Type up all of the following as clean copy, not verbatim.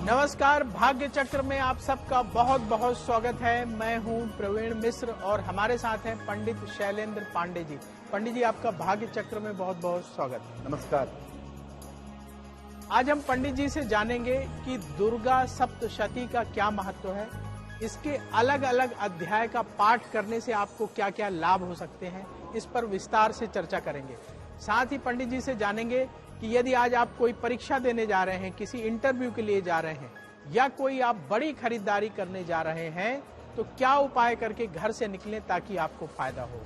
नमस्कार, भाग्य चक्र में आप सबका बहुत बहुत स्वागत है। मैं हूं प्रवीण मिश्र और हमारे साथ हैं पंडित शैलेंद्र पांडे जी। पंडित जी, आपका भाग्य चक्र में बहुत बहुत स्वागत। नमस्कार। आज हम पंडित जी से जानेंगे कि दुर्गा सप्तशती का क्या महत्व है, इसके अलग अलग अध्याय का पाठ करने से आपको क्या क्या लाभ हो सकते हैं, इस पर विस्तार से चर्चा करेंगे। साथ ही पंडित जी से जानेंगे कि यदि आज आप कोई परीक्षा देने जा रहे हैं, किसी इंटरव्यू के लिए जा रहे हैं या कोई आप बड़ी खरीदारी करने जा रहे हैं, तो क्या उपाय करके घर से निकलें ताकि आपको फायदा हो।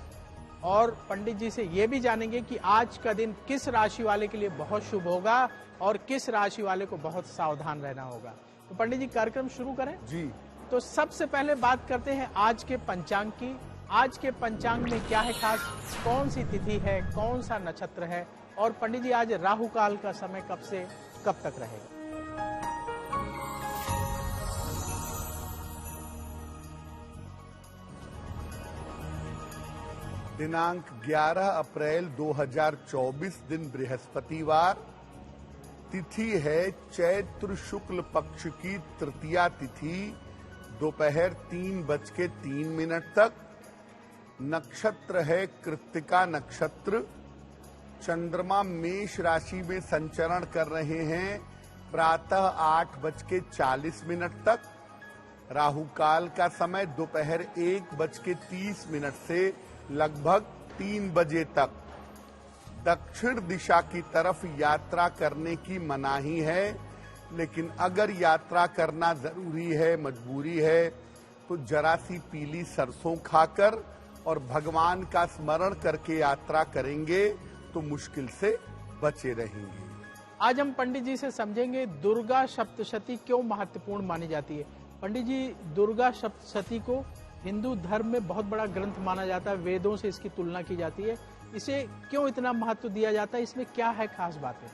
और पंडित जी से ये भी जानेंगे कि आज का दिन किस राशि वाले के लिए बहुत शुभ होगा और किस राशि वाले को बहुत सावधान रहना होगा। तो पंडित जी, कार्यक्रम शुरू करें जी। तो सबसे पहले बात करते हैं आज के पंचांग की। आज के पंचांग में क्या है खास, कौन सी तिथि है, कौन सा नक्षत्र है, और पंडित जी आज राहु काल का समय कब से कब तक रहेगा। दिनांक 11 अप्रैल 2024, दिन बृहस्पतिवार। तिथि है चैत्र शुक्ल पक्ष की तृतीया तिथि, दोपहर 3:03 तक। नक्षत्र है कृत्तिका नक्षत्र। चंद्रमा मेष राशि में संचरण कर रहे हैं प्रातः 8:40 तक। राहु काल का समय दोपहर 1:30 से लगभग 3 बजे तक। दक्षिण दिशा की तरफ यात्रा करने की मनाही है, लेकिन अगर यात्रा करना जरूरी है, मजबूरी है, तो जरा सी पीली सरसों खाकर और भगवान का स्मरण करके यात्रा करेंगे तो मुश्किल से बचे रहेंगे। आज हम पंडित जी से समझेंगे दुर्गा सप्तशती क्यों महत्वपूर्ण मानी जाती है। पंडित जी, दुर्गा सप्तशती को हिंदू धर्म में बहुत बड़ा ग्रंथ माना जाता है, वेदों से इसकी तुलना की जाती है। इसे क्यों इतना महत्व दिया जाता है, इसमें क्या है खास बातें।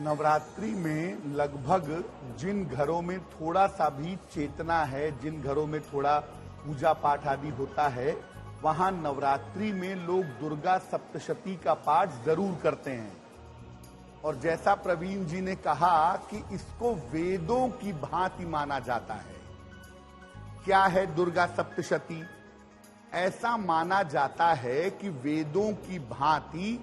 नवरात्रि में लगभग जिन घरों में थोड़ा सा भी चेतना है, जिन घरों में थोड़ा पूजा पाठ आदि होता है, वहां नवरात्रि में लोग दुर्गा सप्तशती का पाठ जरूर करते हैं। और जैसा प्रवीण जी ने कहा कि इसको वेदों की भांति माना जाता है। क्या है दुर्गा सप्तशती? ऐसा माना जाता है कि वेदों की भांति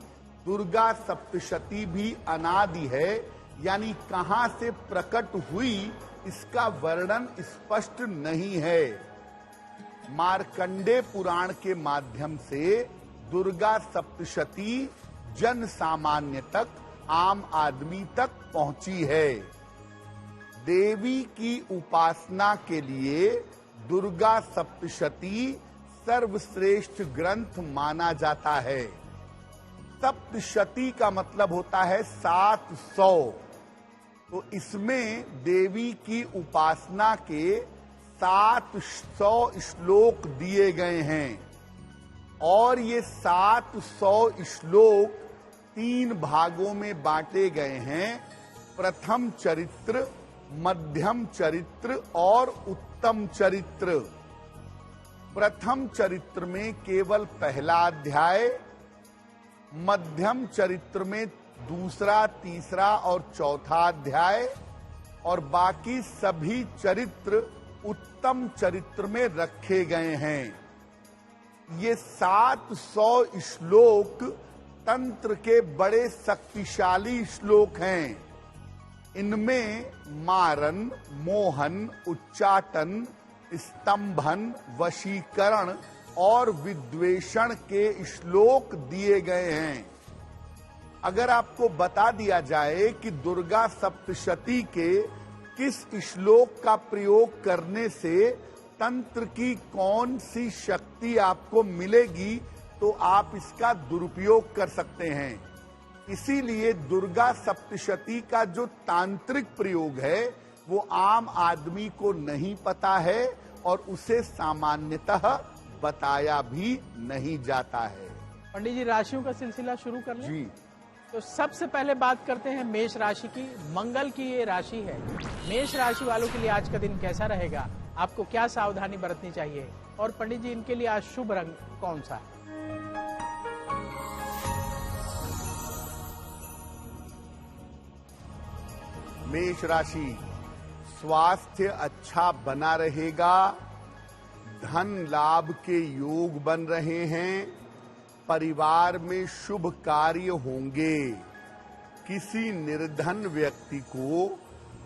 दुर्गा सप्तशती भी अनादि है, यानी कहां से प्रकट हुई इसका वर्णन स्पष्ट नहीं है। मार्कंडे पुराण के माध्यम से दुर्गा सप्तशती जन सामान्य तक, आम आदमी तक पहुंची है। देवी की उपासना के लिए दुर्गा सप्तशती सर्वश्रेष्ठ ग्रंथ माना जाता है। सप्तशती का मतलब होता है 700। तो इसमें देवी की उपासना के 700 श्लोक दिए गए हैं और ये 700 श्लोक 3 भागों में बांटे गए हैं। प्रथम चरित्र, मध्यम चरित्र और उत्तम चरित्र। प्रथम चरित्र में केवल पहला अध्याय, मध्यम चरित्र में दूसरा, तीसरा और चौथा अध्याय, और बाकी सभी चरित्र उत्तम चरित्र में रखे गए हैं। ये 700 श्लोक तंत्र के बड़े शक्तिशाली श्लोक हैं। इनमें मारन, मोहन, उच्चाटन, स्तंभन, वशीकरण और विद्वेषण के श्लोक दिए गए हैं। अगर आपको बता दिया जाए कि दुर्गा सप्तशती के किस श्लोक का प्रयोग करने से तंत्र की कौन सी शक्ति आपको मिलेगी, तो आप इसका दुरुपयोग कर सकते हैं। इसीलिए दुर्गा सप्तशती का जो तांत्रिक प्रयोग है वो आम आदमी को नहीं पता है और उसे सामान्यतः बताया भी नहीं जाता है। पंडित जी, राशियों का सिलसिला शुरू कर लें। जी। तो सबसे पहले बात करते हैं मेष राशि की। मंगल की ये राशि है। मेष राशि वालों के लिए आज का दिन कैसा रहेगा, आपको क्या सावधानी बरतनी चाहिए, और पंडित जी इनके लिए आज शुभ रंग कौन सा है। मेष राशि, स्वास्थ्य अच्छा बना रहेगा, धन लाभ के योग बन रहे हैं, परिवार में शुभ कार्य होंगे। किसी निर्धन व्यक्ति को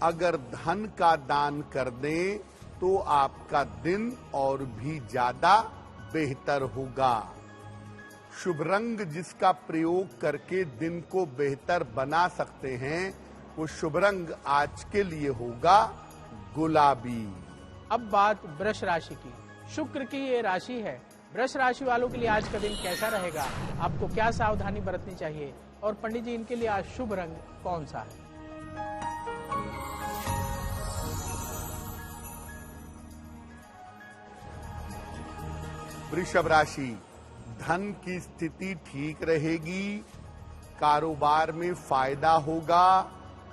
अगर धन का दान कर दें तो आपका दिन और भी ज्यादा बेहतर होगा। शुभ रंग जिसका प्रयोग करके दिन को बेहतर बना सकते हैं वो शुभ रंग आज के लिए होगा गुलाबी। अब बात वृष राशि की। शुक्र की ये राशि है। वृष राशि वालों के लिए आज का दिन कैसा रहेगा, आपको क्या सावधानी बरतनी चाहिए, और पंडित जी इनके लिए आज शुभ रंग कौन सा है? वृषभ राशि, धन की स्थिति ठीक रहेगी, कारोबार में फायदा होगा,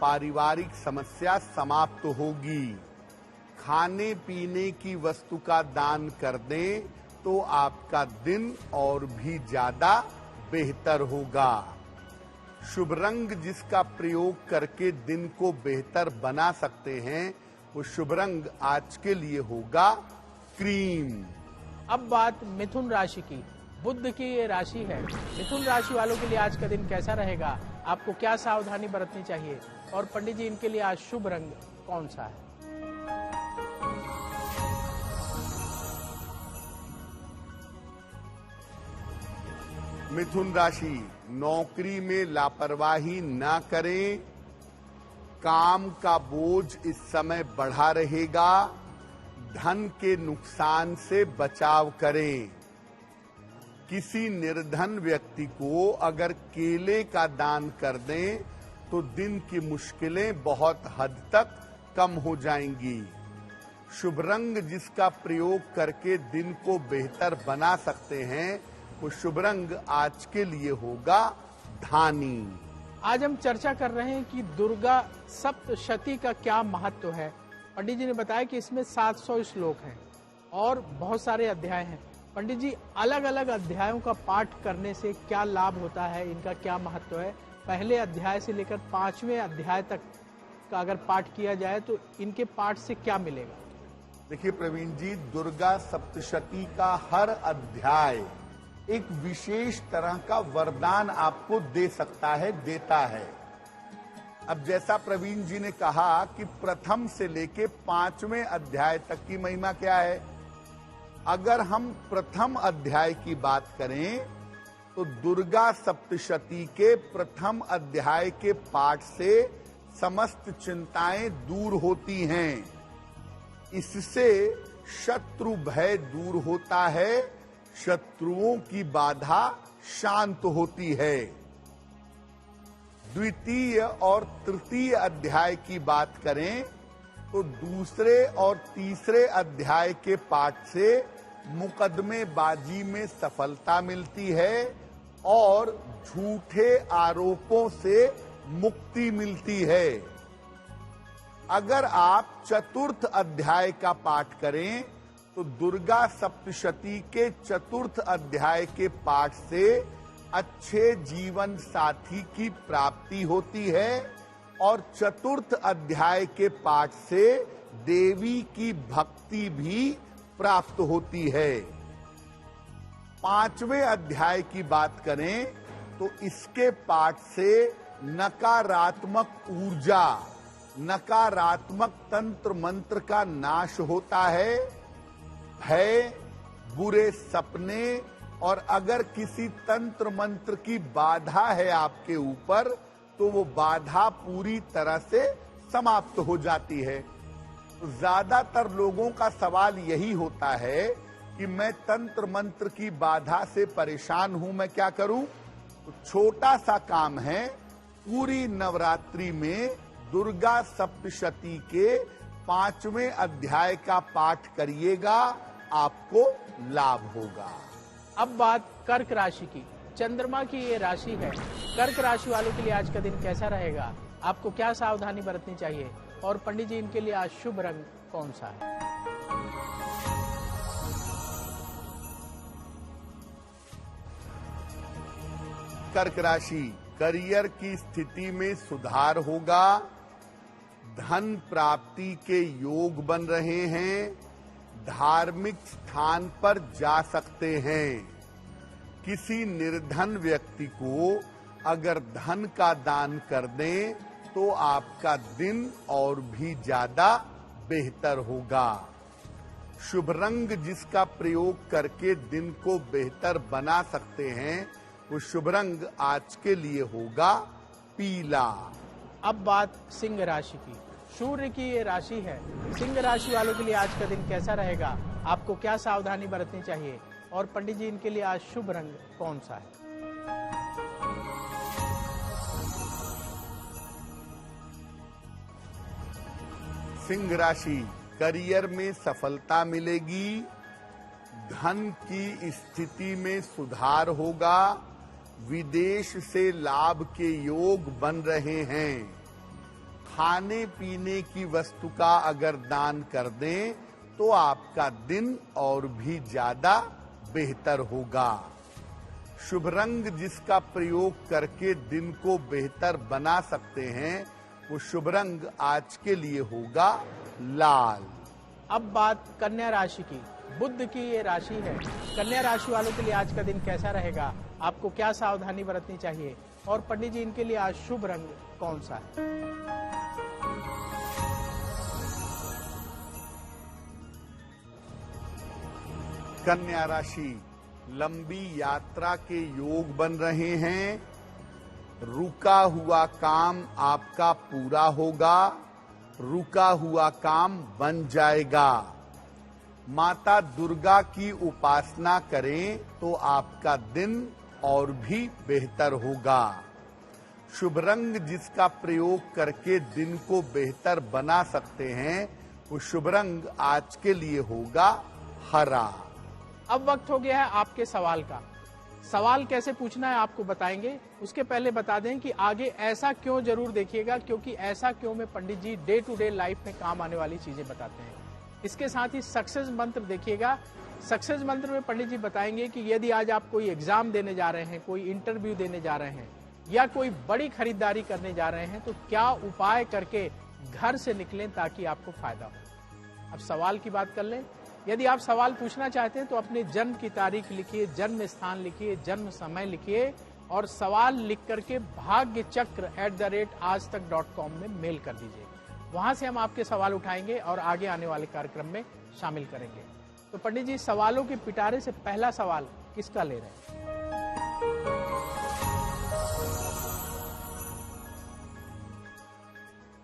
पारिवारिक समस्या समाप्त होगी। खाने पीने की वस्तु का दान कर दें तो आपका दिन और भी ज्यादा बेहतर होगा। शुभ रंग जिसका प्रयोग करके दिन को बेहतर बना सकते हैं वो शुभ रंग आज के लिए होगा क्रीम। अब बात मिथुन राशि की। बुध की ये राशि है। मिथुन राशि वालों के लिए आज का दिन कैसा रहेगा, आपको क्या सावधानी बरतनी चाहिए, और पंडित जी इनके लिए आज शुभ रंग कौन सा है? मिथुन राशि, नौकरी में लापरवाही ना करें, काम का बोझ इस समय बढ़ा रहेगा, धन के नुकसान से बचाव करें। किसी निर्धन व्यक्ति को अगर केले का दान कर दें तो दिन की मुश्किलें बहुत हद तक कम हो जाएंगी। शुभ रंग जिसका प्रयोग करके दिन को बेहतर बना सकते हैं वो शुभ रंग आज के लिए होगा धानी। आज हम चर्चा कर रहे हैं कि दुर्गा सप्तशती का क्या महत्व है। पंडित जी ने बताया कि इसमें 700 श्लोक हैं और बहुत सारे अध्याय हैं। पंडित जी, अलग अलग अध्यायों का पाठ करने से क्या लाभ होता है, इनका क्या महत्व है? पहले अध्याय से लेकर 5वें अध्याय तक का अगर पाठ किया जाए तो इनके पाठ से क्या मिलेगा? देखिए प्रवीण जी, दुर्गा सप्तशती का हर अध्याय एक विशेष तरह का वरदान आपको दे सकता है, देता है। अब जैसा प्रवीण जी ने कहा कि प्रथम से लेके 5वें अध्याय तक की महिमा क्या है, अगर हम प्रथम अध्याय की बात करें तो दुर्गा सप्तशती के प्रथम अध्याय के पाठ से समस्त चिंताएं दूर होती हैं। इससे शत्रु भय दूर होता है, शत्रुओं की बाधा शांत होती है। द्वितीय और तृतीय अध्याय की बात करें तो दूसरे और तीसरे अध्याय के पाठ से मुकदमेबाजी में सफलता मिलती है और झूठे आरोपों से मुक्ति मिलती है। अगर आप चतुर्थ अध्याय का पाठ करें तो दुर्गा सप्तशती के चतुर्थ अध्याय के पाठ से अच्छे जीवन साथी की प्राप्ति होती है और चतुर्थ अध्याय के पाठ से देवी की भक्ति भी प्राप्त होती है। 5वें अध्याय की बात करें तो इसके पाठ से नकारात्मक ऊर्जा, नकारात्मक तंत्र मंत्र का नाश होता है। भय, बुरे सपने और अगर किसी तंत्र मंत्र की बाधा है आपके ऊपर तो वो बाधा पूरी तरह से समाप्त हो जाती है। तो ज्यादातर लोगों का सवाल यही होता है कि मैं तंत्र मंत्र की बाधा से परेशान हूं, मैं क्या करूं? तो छोटा सा काम है, पूरी नवरात्रि में दुर्गा सप्तशती के 5वें अध्याय का पाठ करिएगा, आपको लाभ होगा। अब बात कर्क राशि की। चंद्रमा की ये राशि है। कर्क राशि वालों के लिए आज का दिन कैसा रहेगा, आपको क्या सावधानी बरतनी चाहिए, और पंडित जी इनके लिए आज शुभ रंग कौन सा है? कर्क राशि, करियर की स्थिति में सुधार होगा, धन प्राप्ति के योग बन रहे हैं, धार्मिक स्थान पर जा सकते हैं। किसी निर्धन व्यक्ति को अगर धन का दान कर दें तो आपका दिन और भी ज्यादा बेहतर होगा। शुभ रंग जिसका प्रयोग करके दिन को बेहतर बना सकते हैं वो शुभ रंग आज के लिए होगा पीला। अब बात सिंह राशि की। सूर्य की ये राशि है। सिंह राशि वालों के लिए आज का दिन कैसा रहेगा, आपको क्या सावधानी बरतनी चाहिए और पंडित जी इनके लिए आज शुभ रंग कौन सा है? सिंह राशि, करियर में सफलता मिलेगी, धन की स्थिति में सुधार होगा, विदेश से लाभ के योग बन रहे हैं। खाने पीने की वस्तु का अगर दान कर दें तो आपका दिन और भी ज्यादा बेहतर होगा। शुभ रंग जिसका प्रयोग करके दिन को बेहतर बना सकते हैं वो शुभ रंग आज के लिए होगा लाल। अब बात कन्या राशि की। बुध की ये राशि है। कन्या राशि वालों के लिए आज का दिन कैसा रहेगा, आपको क्या सावधानी बरतनी चाहिए और पंडित जी इनके लिए आज शुभ रंग कौन सा है? कन्या राशि, लंबी यात्रा के योग बन रहे हैं, रुका हुआ काम आपका पूरा होगा, रुका हुआ काम बन जाएगा। माता दुर्गा की उपासना करें तो आपका दिन और भी बेहतर होगा। शुभ रंग जिसका प्रयोग करके दिन को बेहतर बना सकते हैं वो शुभ रंग आज के लिए होगा हरा। अब वक्त हो गया है आपके सवाल का। सवाल कैसे पूछना है आपको बताएंगे। उसके पहले बता दें कि आगे ऐसा क्यों जरूर देखिएगा, क्योंकि ऐसा क्यों में पंडित जी डे टू डे लाइफ में काम आने वाली चीजें बताते हैं। इसके साथ ही सक्सेस मंत्र देखिएगा। सक्सेस मंत्र में पंडित जी बताएंगे कि यदि आज आप कोई एग्जाम देने जा रहे हैं, कोई इंटरव्यू देने जा रहे हैं या कोई बड़ी खरीदारी करने जा रहे हैं तो क्या उपाय करके घर से निकलें ताकि आपको फायदा हो। अब सवाल की बात कर लें। यदि आप सवाल पूछना चाहते हैं तो अपने जन्म की तारीख लिखिए, जन्म स्थान लिखिए, जन्म समय लिखिए और सवाल लिख करके bhagyachakra@aajtak.com में मेल कर दीजिए। वहां से हम आपके सवाल उठाएंगे और आगे आने वाले कार्यक्रम में शामिल करेंगे। तो पंडित जी, सवालों के पिटारे से पहला सवाल किसका ले रहे हैं?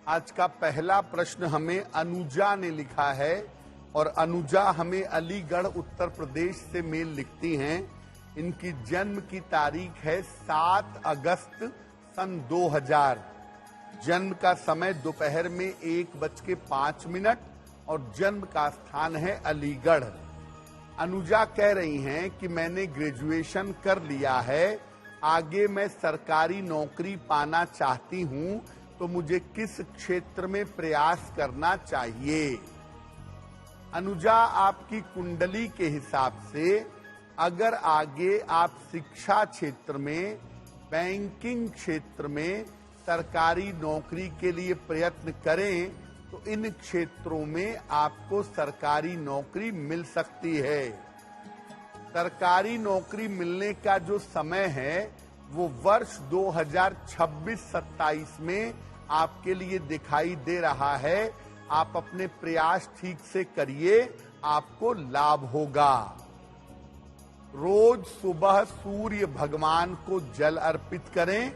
आज का पहला प्रश्न हमें अनुजा ने लिखा है और अनुजा हमें अलीगढ़ उत्तर प्रदेश से मेल लिखती हैं। इनकी जन्म की तारीख है 7 अगस्त सन 2000। जन्म का समय दोपहर में 1:05 और जन्म का स्थान है अलीगढ़। अनुजा कह रही हैं कि मैंने ग्रेजुएशन कर लिया है, आगे मैं सरकारी नौकरी पाना चाहती हूं, तो मुझे किस क्षेत्र में प्रयास करना चाहिए। अनुजा, आपकी कुंडली के हिसाब से अगर आगे आप शिक्षा क्षेत्र में, बैंकिंग क्षेत्र में सरकारी नौकरी के लिए प्रयत्न करें तो इन क्षेत्रों में आपको सरकारी नौकरी मिल सकती है। सरकारी नौकरी मिलने का जो समय है वो वर्ष 2026-27 में आपके लिए दिखाई दे रहा है। आप अपने प्रयास ठीक से करिए, आपको लाभ होगा। रोज सुबह सूर्य भगवान को जल अर्पित करें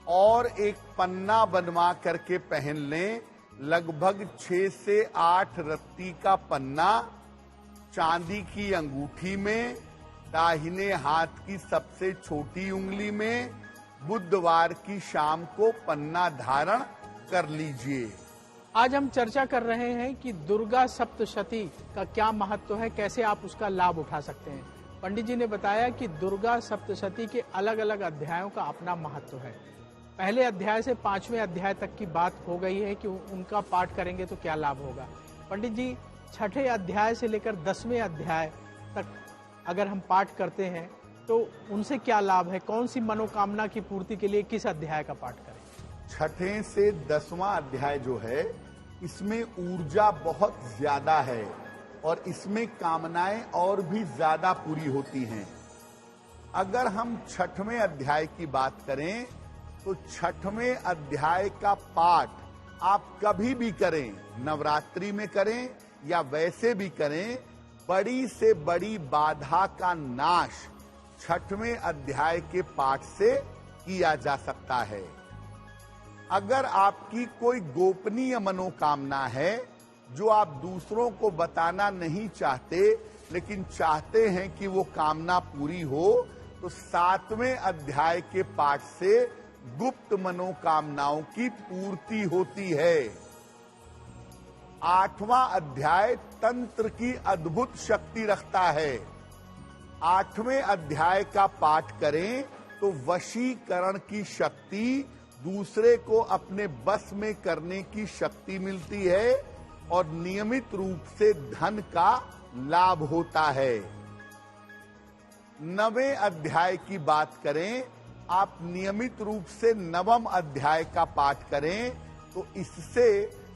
और एक पन्ना बनवा करके पहन लें। लगभग 6 से 8 रत्ती का पन्ना चांदी की अंगूठी में, दाहिने हाथ की सबसे छोटी उंगली में, बुधवार की शाम को पन्ना धारण कर लीजिए। आज हम चर्चा कर रहे हैं कि दुर्गा सप्तशती का क्या महत्व है, कैसे आप उसका लाभ उठा सकते हैं। पंडित जी ने बताया कि दुर्गा सप्तशती के अलग अलग अध्यायों का अपना महत्व है। पहले अध्याय से 5वें अध्याय तक की बात हो गई है कि उनका पाठ करेंगे तो क्या लाभ होगा। पंडित जी, 6ठे अध्याय से लेकर 10वें अध्याय तक अगर हम पाठ करते हैं तो उनसे क्या लाभ है, कौन सी मनोकामना की पूर्ति के लिए किस अध्याय का पाठ करें? छठे से 10वां अध्याय जो है, इसमें ऊर्जा बहुत ज्यादा है और इसमें कामनाएं और भी ज्यादा पूरी होती हैं। अगर हम छठवें अध्याय की बात करें तो छठवें अध्याय का पाठ आप कभी भी करें, नवरात्रि में करें या वैसे भी करें, बड़ी से बड़ी बाधा का नाश छठवें अध्याय के पाठ से किया जा सकता है। अगर आपकी कोई गोपनीय मनोकामना है जो आप दूसरों को बताना नहीं चाहते लेकिन चाहते हैं कि वो कामना पूरी हो, तो 7वें अध्याय के पाठ से गुप्त मनोकामनाओं की पूर्ति होती है। 8वां अध्याय तंत्र की अद्भुत शक्ति रखता है। 8वें अध्याय का पाठ करें तो वशीकरण की शक्ति, दूसरे को अपने बस में करने की शक्ति मिलती है और नियमित रूप से धन का लाभ होता है। 9वें अध्याय की बात करें, आप नियमित रूप से 9वें अध्याय का पाठ करें तो इससे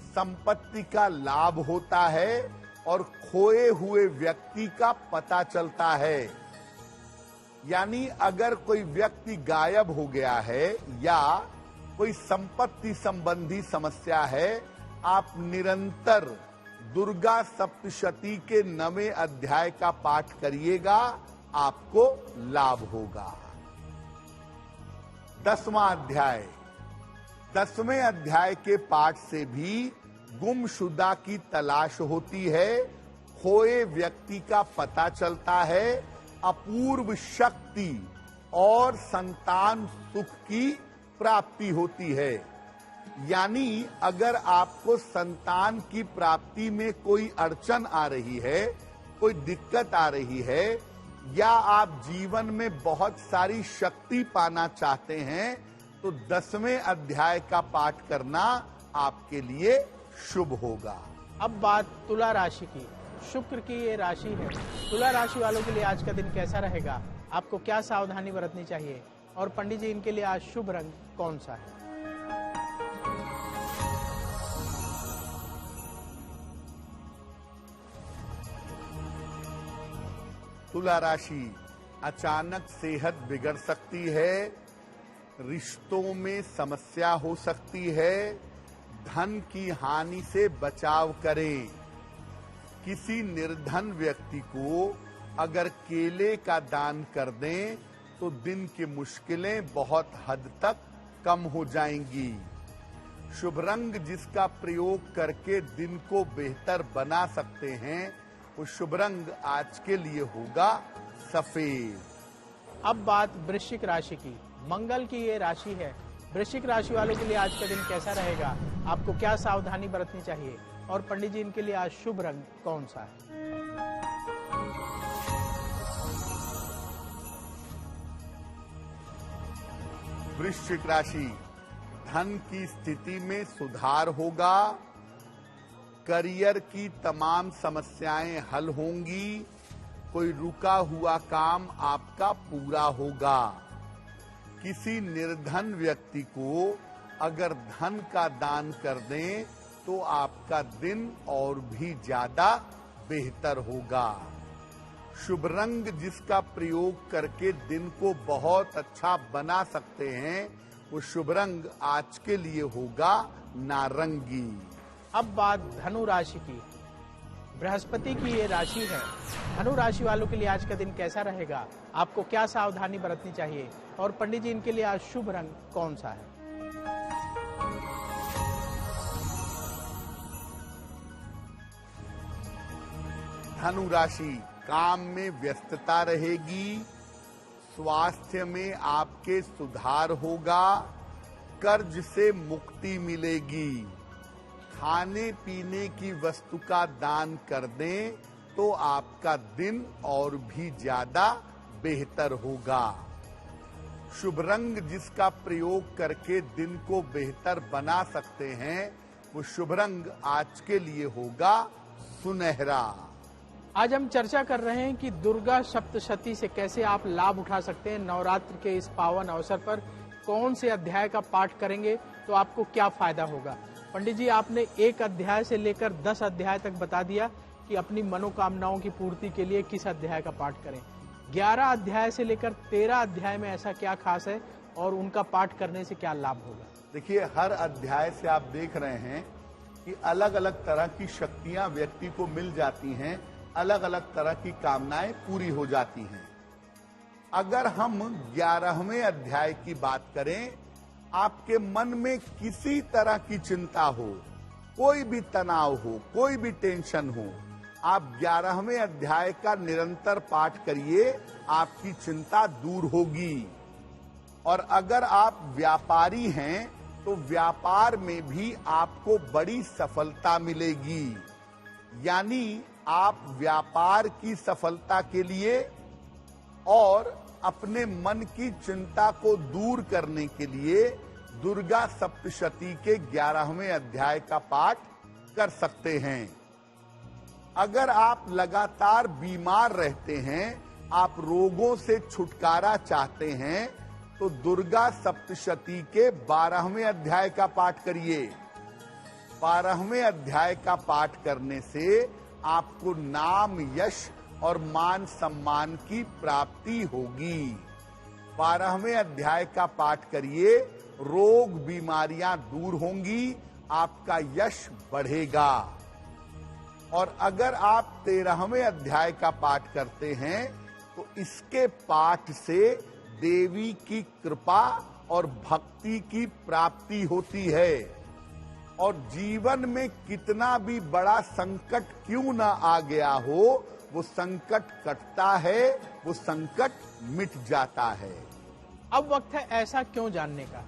संपत्ति का लाभ होता है और खोए हुए व्यक्ति का पता चलता है। यानी अगर कोई व्यक्ति गायब हो गया है या कोई संपत्ति संबंधी समस्या है, आप निरंतर दुर्गा सप्तशती के 9वें अध्याय का पाठ करिएगा, आपको लाभ होगा। 10वां अध्याय, 10वें अध्याय के पाठ से भी गुमशुदा की तलाश होती है, खोए व्यक्ति का पता चलता है, अपूर्व शक्ति और संतान सुख की प्राप्ति होती है। यानी अगर आपको संतान की प्राप्ति में कोई अड़चन आ रही है, कोई दिक्कत आ रही है, या आप जीवन में बहुत सारी शक्ति पाना चाहते हैं, तो 10वें अध्याय का पाठ करना आपके लिए शुभ होगा। अब बात तुला राशि की। शुक्र की ये राशि है। तुला राशि वालों के लिए आज का दिन कैसा रहेगा? आपको क्या सावधानी बरतनी चाहिए? और पंडित जी, इनके लिए आज शुभ रंग कौन सा है? तुला राशि, अचानक सेहत बिगड़ सकती है, रिश्तों में समस्या हो सकती है, धन की हानि से बचाव करें। किसी निर्धन व्यक्ति को अगर केले का दान कर दें तो दिन की मुश्किलें बहुत हद तक कम हो जाएंगी। शुभ रंग जिसका प्रयोग करके दिन को बेहतर बना सकते हैं, वो शुभ रंग आज के लिए होगा सफेद। अब बात वृश्चिक राशि की। मंगल की ये राशि है। वृश्चिक राशि वालों के लिए आज का दिन कैसा रहेगा? आपको क्या सावधानी बरतनी चाहिए? और पंडित जी, इनके लिए आज शुभ रंग कौन सा है? वृश्चिक राशि, धन की स्थिति में सुधार होगा, करियर की तमाम समस्याएं हल होंगी, कोई रुका हुआ काम आपका पूरा होगा। किसी निर्धन व्यक्ति को अगर धन का दान कर दें तो आपका दिन और भी ज्यादा बेहतर होगा। शुभ रंग जिसका प्रयोग करके दिन को बहुत अच्छा बना सकते हैं, वो शुभ रंग आज के लिए होगा नारंगी। अब बात धनु राशि की। बृहस्पति की ये राशि है। धनु राशि वालों के लिए आज का दिन कैसा रहेगा? आपको क्या सावधानी बरतनी चाहिए? और पंडित जी, इनके लिए आज शुभ रंग कौन सा है? धनु राशि, काम में व्यस्तता रहेगी, स्वास्थ्य में आपके सुधार होगा, कर्ज से मुक्ति मिलेगी। खाने पीने की वस्तु का दान कर दें तो आपका दिन और भी ज्यादा बेहतर होगा। शुभ रंग जिसका प्रयोग करके दिन को बेहतर बना सकते हैं, वो शुभ रंग आज के लिए होगा सुनहरा। आज हम चर्चा कर रहे हैं कि दुर्गा सप्तशती से कैसे आप लाभ उठा सकते हैं। नवरात्र के इस पावन अवसर पर कौन से अध्याय का पाठ करेंगे तो आपको क्या फायदा होगा। पंडित जी, आपने 1 अध्याय से लेकर 10 अध्याय तक बता दिया कि अपनी मनोकामनाओं की पूर्ति के लिए किस अध्याय का पाठ करें। 11 अध्याय से लेकर 13 अध्याय में ऐसा क्या खास है और उनका पाठ करने से क्या लाभ होगा? देखिए, हर अध्याय से आप देख रहे हैं कि अलग अलग तरह की शक्तियां व्यक्ति को मिल जाती हैं, अलग अलग तरह की कामनाएं पूरी हो जाती हैं। अगर हम 11वें अध्याय की बात करें, आपके मन में किसी तरह की चिंता हो, कोई भी तनाव हो, कोई भी टेंशन हो, आप 11वें अध्याय का निरंतर पाठ करिए, आपकी चिंता दूर होगी। और अगर आप व्यापारी हैं तो व्यापार में भी आपको बड़ी सफलता मिलेगी। यानी आप व्यापार की सफलता के लिए और अपने मन की चिंता को दूर करने के लिए दुर्गा सप्तशती के 11वें अध्याय का पाठ कर सकते हैं। अगर आप लगातार बीमार रहते हैं, आप रोगों से छुटकारा चाहते हैं, तो दुर्गा सप्तशती के 12वें अध्याय का पाठ करिए। 12वें अध्याय का पाठ करने से आपको नाम, यश और मान सम्मान की प्राप्ति होगी। 12वें अध्याय का पाठ करिए, रोग बीमारियां दूर होंगी, आपका यश बढ़ेगा। और अगर आप 13वें अध्याय का पाठ करते हैं तो इसके पाठ से देवी की कृपा और भक्ति की प्राप्ति होती है। और जीवन में कितना भी बड़ा संकट क्यों ना आ गया हो, वो संकट कटता है, वो संकट मिट जाता है। अब वक्त है ऐसा क्यों जानने का।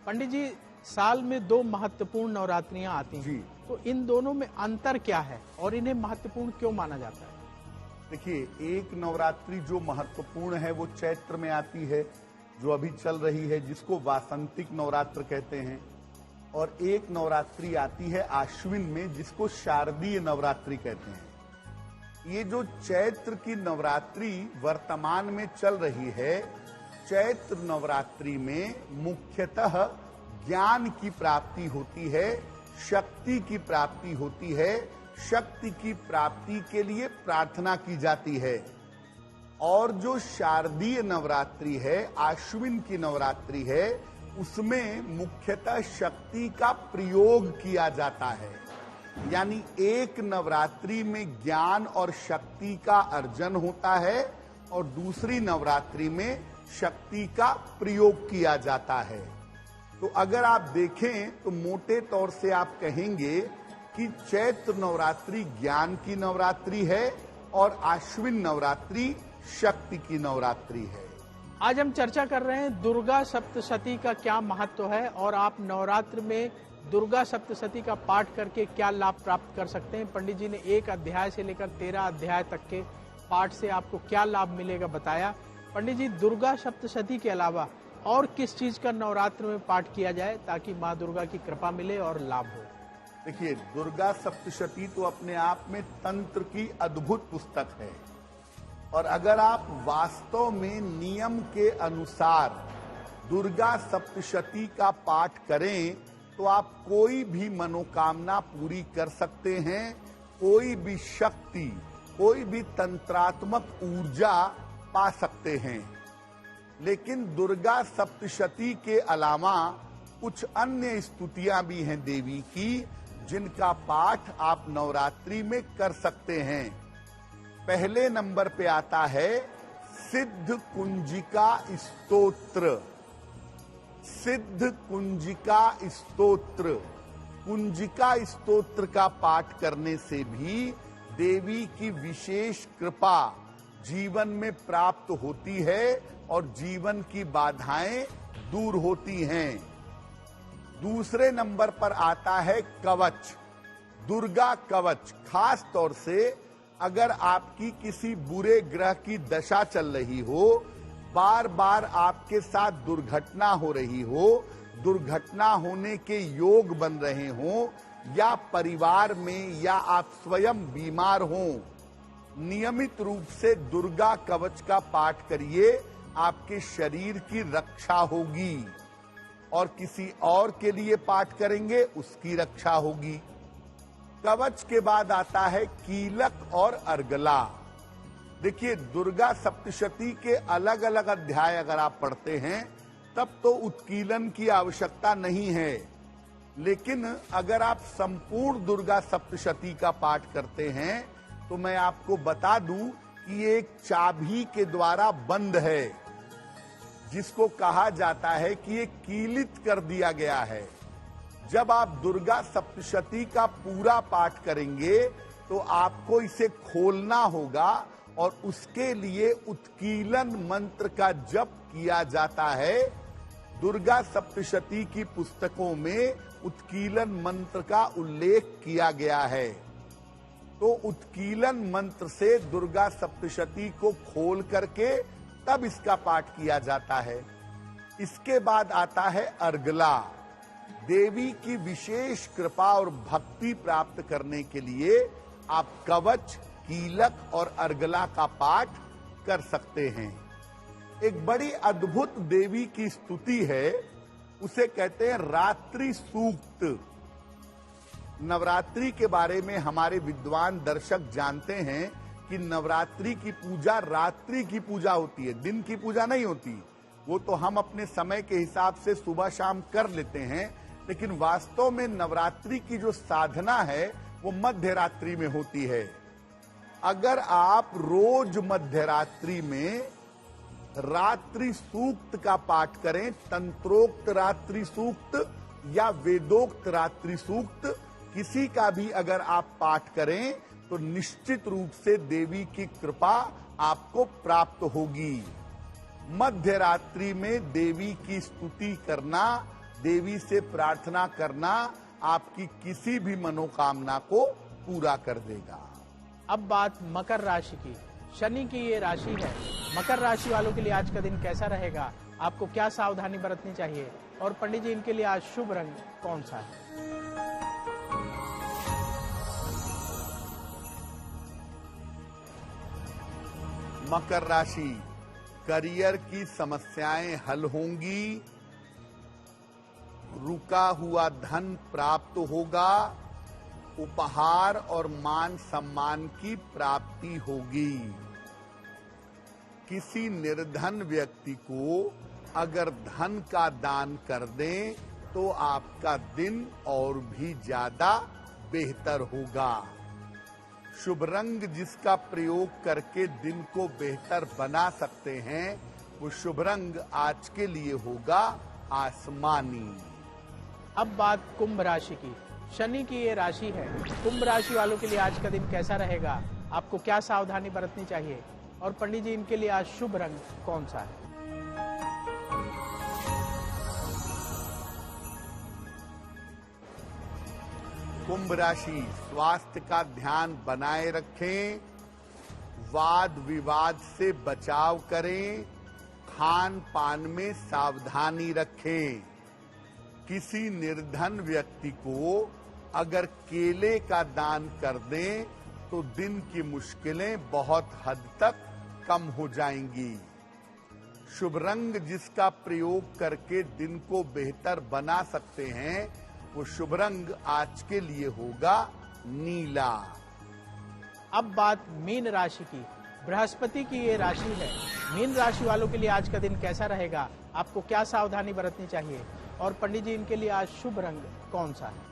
पंडित जी, साल में 2 महत्वपूर्ण नवरात्रियां आती हैं, तो इन दोनों में अंतर क्या है और इन्हें महत्वपूर्ण क्यों माना जाता है? देखिए, एक नवरात्रि जो महत्वपूर्ण है वो चैत्र में आती है, जो अभी चल रही है, जिसको वासंतिक नवरात्र कहते हैं। और एक नवरात्रि आती है आश्विन में, जिसको शारदीय नवरात्रि कहते हैं। ये जो चैत्र की नवरात्रि वर्तमान में चल रही है, चैत्र नवरात्रि में मुख्यतः ज्ञान की प्राप्ति होती है, शक्ति की प्राप्ति होती है। शक्ति की प्राप्ति के लिए प्रार्थना की जाती है। और जो शारदीय नवरात्रि है, आश्विन की नवरात्रि है, उसमें मुख्यतः शक्ति का प्रयोग किया जाता है। यानी एक नवरात्रि में ज्ञान और शक्ति का अर्जन होता है और दूसरी नवरात्रि में शक्ति का प्रयोग किया जाता है। तो अगर आप देखें तो मोटे तौर से आप कहेंगे कि चैत्र नवरात्रि ज्ञान की नवरात्रि है और आश्विन नवरात्रि शक्ति की नवरात्रि है। आज हम चर्चा कर रहे हैं दुर्गा सप्तशती का क्या महत्व है और आप नवरात्र में दुर्गा सप्तशती का पाठ करके क्या लाभ प्राप्त कर सकते हैं। पंडित जी ने 1 अध्याय से लेकर 13 अध्याय तक के पाठ से आपको क्या लाभ मिलेगा बताया। पंडित जी, दुर्गा सप्तशती के अलावा और किस चीज का नवरात्र में पाठ किया जाए ताकि माँ दुर्गा की कृपा मिले और लाभ हो? देखिए, दुर्गा सप्तशती तो अपने आप में तंत्र की अद्भुत पुस्तक है। और अगर आप वास्तव में नियम के अनुसार दुर्गा सप्तशती का पाठ करें तो आप कोई भी मनोकामना पूरी कर सकते हैं, कोई भी शक्ति, कोई भी तंत्रात्मक ऊर्जा पा सकते हैं। लेकिन दुर्गा सप्तशती के अलावा कुछ अन्य स्तुतियां भी हैं देवी की, जिनका पाठ आप नवरात्रि में कर सकते हैं। पहले नंबर पे आता है सिद्ध कुंजिका स्तोत्र। सिद्ध कुंजिका स्तोत्र, कुंजिका स्तोत्र का पाठ करने से भी देवी की विशेष कृपा जीवन में प्राप्त होती है और जीवन की बाधाएं दूर होती हैं। दूसरे नंबर पर आता है कवच, दुर्गा कवच। खास तौर से अगर आपकी किसी बुरे ग्रह की दशा चल रही हो, बार बार आपके साथ दुर्घटना हो रही हो, दुर्घटना होने के योग बन रहे हों, या परिवार में या आप स्वयं बीमार हों, नियमित रूप से दुर्गा कवच का पाठ करिए, आपके शरीर की रक्षा होगी और किसी और के लिए पाठ करेंगे उसकी रक्षा होगी। कवच के बाद आता है कीलक और अर्गला। देखिए, दुर्गा सप्तशती के अलग अलग अध्याय अगर आप पढ़ते हैं तब तो उत्कीलन की आवश्यकता नहीं है, लेकिन अगर आप संपूर्ण दुर्गा सप्तशती का पाठ करते हैं तो मैं आपको बता दूं कि ये एक चाबी के द्वारा बंद है, जिसको कहा जाता है कि ये कीलित कर दिया गया है। जब आप दुर्गा सप्तशती का पूरा पाठ करेंगे तो आपको इसे खोलना होगा और उसके लिए उत्कीलन मंत्र का जप किया जाता है। दुर्गा सप्तशती की पुस्तकों में उत्कीलन मंत्र का उल्लेख किया गया है। तो उत्कीलन मंत्र से दुर्गा सप्तशती को खोल करके तब इसका पाठ किया जाता है। इसके बाद आता है अर्गला। देवी की विशेष कृपा और भक्ति प्राप्त करने के लिए आप कवच, कीलक और अर्गला का पाठ कर सकते हैं। एक बड़ी अद्भुत देवी की स्तुति है, उसे कहते हैं रात्रि सूक्त। नवरात्रि के बारे में हमारे विद्वान दर्शक जानते हैं कि नवरात्रि की पूजा रात्रि की पूजा होती है, दिन की पूजा नहीं होती। वो तो हम अपने समय के हिसाब से सुबह शाम कर लेते हैं, लेकिन वास्तव में नवरात्रि की जो साधना है वो मध्य रात्रि में होती है। अगर आप रोज मध्य रात्रि में रात्रि सूक्त का पाठ करें, तंत्रोक्त रात्रि सूक्त या वेदोक्त रात्रि सूक्त, किसी का भी अगर आप पाठ करें तो निश्चित रूप से देवी की कृपा आपको प्राप्त होगी। मध्य रात्रि में देवी की स्तुति करना, देवी से प्रार्थना करना आपकी किसी भी मनोकामना को पूरा कर देगा। अब बात मकर राशि की। शनि की ये राशि है। मकर राशि वालों के लिए आज का दिन कैसा रहेगा, आपको क्या सावधानी बरतनी चाहिए, और पंडित जी इनके लिए आज शुभ रंग कौन सा है? मकर राशि, करियर की समस्याएं हल होंगी, रुका हुआ धन प्राप्त होगा, उपहार और मान सम्मान की प्राप्ति होगी। किसी निर्धन व्यक्ति को अगर धन का दान कर दें तो आपका दिन और भी ज्यादा बेहतर होगा। शुभ रंग जिसका प्रयोग करके दिन को बेहतर बना सकते हैं वो शुभ रंग आज के लिए होगा आसमानी। अब बात कुंभ राशि की। शनि की ये राशि है। कुंभ राशि वालों के लिए आज का दिन कैसा रहेगा, आपको क्या सावधानी बरतनी चाहिए, और पंडित जी इनके लिए आज शुभ रंग कौन सा है? कुंभ राशि, स्वास्थ्य का ध्यान बनाए रखें, वाद विवाद से बचाव करें, खान पान में सावधानी रखें। किसी निर्धन व्यक्ति को अगर केले का दान कर दें तो दिन की मुश्किलें बहुत हद तक कम हो जाएंगी। शुभ रंग जिसका प्रयोग करके दिन को बेहतर बना सकते हैं वो शुभ रंग आज के लिए होगा नीला। अब बात मीन राशि की। बृहस्पति की ये राशि है। मीन राशि वालों के लिए आज का दिन कैसा रहेगा, आपको क्या सावधानी बरतनी चाहिए, और पंडित जी इनके लिए आज शुभ रंग कौन सा है?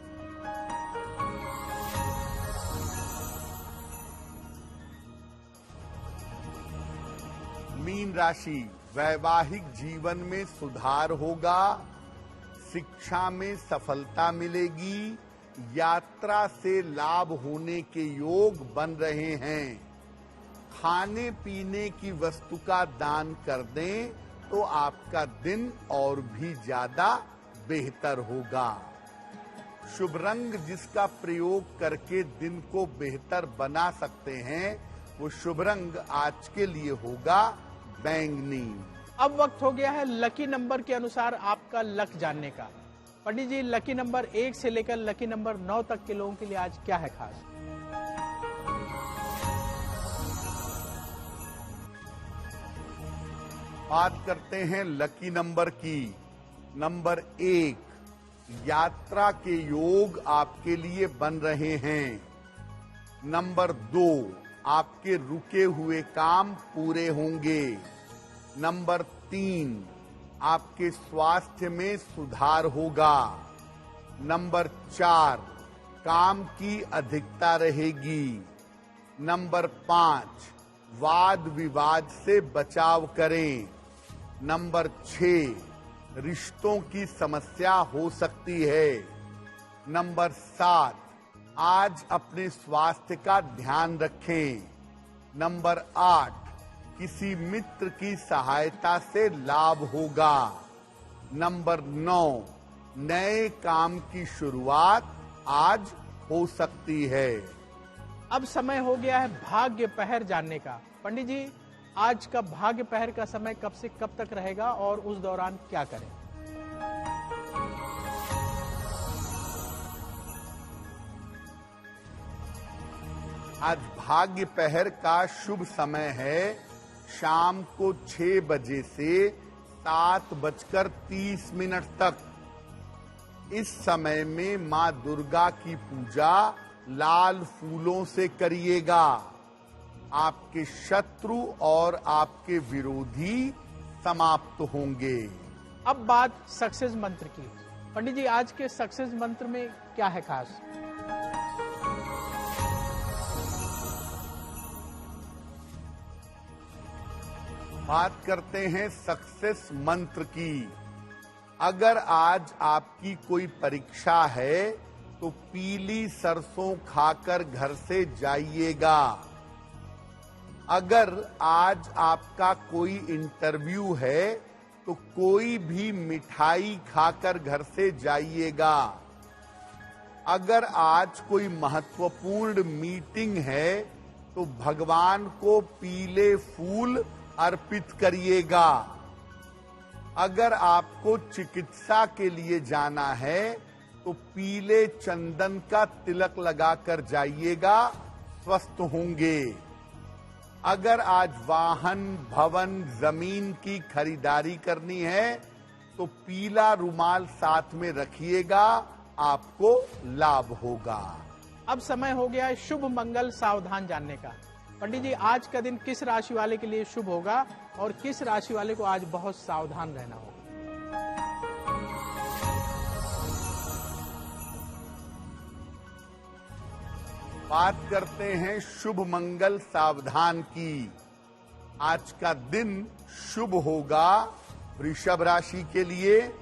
मीन राशि, वैवाहिक जीवन में सुधार होगा, शिक्षा में सफलता मिलेगी, यात्रा से लाभ होने के योग बन रहे हैं। खाने पीने की वस्तु का दान कर दें तो आपका दिन और भी ज्यादा बेहतर होगा। शुभ रंग जिसका प्रयोग करके दिन को बेहतर बना सकते हैं वो शुभ रंग आज के लिए होगा बैंगनी। अब वक्त हो गया है लकी नंबर के अनुसार आपका लक जानने का। पंडित जी, लकी नंबर 1 से लेकर लकी नंबर 9 तक के लोगों के लिए आज क्या है खास? बात करते हैं लकी नंबर की। नंबर 1, यात्रा के योग आपके लिए बन रहे हैं। नंबर 2, आपके रुके हुए काम पूरे होंगे। नंबर 3, आपके स्वास्थ्य में सुधार होगा। नंबर 4, काम की अधिकता रहेगी। नंबर 5, वाद विवाद से बचाव करें। नंबर 6, रिश्तों की समस्या हो सकती है। नंबर 7, आज अपने स्वास्थ्य का ध्यान रखें। नंबर 8, किसी मित्र की सहायता से लाभ होगा। नंबर 9, नए काम की शुरुआत आज हो सकती है। अब समय हो गया है भाग्य पहर जानने का। पंडित जी, आज का भाग्य पहर का समय कब से कब तक रहेगा और उस दौरान क्या करें? आज भाग्य पहर का शुभ समय है शाम को 6 बजे से 7:30 तक। इस समय में मां दुर्गा की पूजा लाल फूलों से करिएगा। आपके शत्रु और आपके विरोधी समाप्त होंगे। अब बात सक्सेस मंत्र की। पंडित जी, आज के सक्सेस मंत्र में क्या है खास? बात करते हैं सक्सेस मंत्र की। अगर आज आपकी कोई परीक्षा है तो पीली सरसों खाकर घर से जाइएगा। अगर आज आपका कोई इंटरव्यू है तो कोई भी मिठाई खाकर घर से जाइएगा। अगर आज कोई महत्वपूर्ण मीटिंग है तो भगवान को पीले फूल अर्पित करिएगा। अगर आपको चिकित्सा के लिए जाना है तो पीले चंदन का तिलक लगाकर जाइएगा, स्वस्थ होंगे। अगर आज वाहन, भवन, जमीन की खरीदारी करनी है तो पीला रुमाल साथ में रखिएगा, आपको लाभ होगा। अब समय हो गया है शुभ मंगल सावधान जानने का। पंडित जी, आज का दिन किस राशि वाले के लिए शुभ होगा और किस राशि वाले को आज बहुत सावधान रहना होगा? बात करते हैं शुभ मंगल सावधान की। आज का दिन शुभ होगा वृषभ राशि के लिए।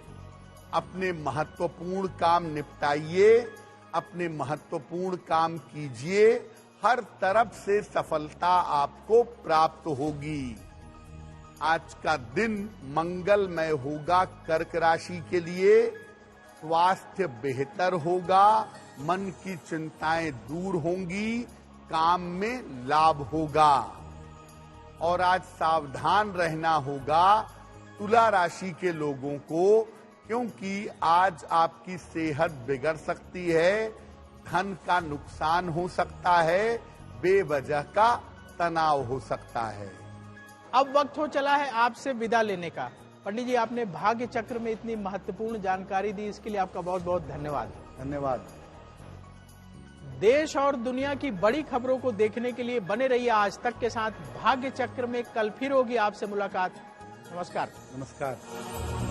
अपने महत्वपूर्ण काम निपटाइए, अपने महत्वपूर्ण काम कीजिए, हर तरफ से सफलता आपको प्राप्त होगी। आज का दिन मंगलमय होगा कर्क राशि के लिए। स्वास्थ्य बेहतर होगा, मन की चिंताएं दूर होंगी, काम में लाभ होगा। और आज सावधान रहना होगा तुला राशि के लोगों को, क्योंकि आज आपकी सेहत बिगड़ सकती है, धन का नुकसान हो सकता है, बेवजह का तनाव हो सकता है। अब वक्त हो चला है आपसे विदा लेने का। पंडित जी, आपने भाग्य चक्र में इतनी महत्वपूर्ण जानकारी दी, इसके लिए आपका बहुत बहुत धन्यवाद। धन्यवाद। देश और दुनिया की बड़ी खबरों को देखने के लिए बने रहिए आज तक के साथ। भाग्य चक्र में कल फिर होगी आपसे मुलाकात। नमस्कार। नमस्कार।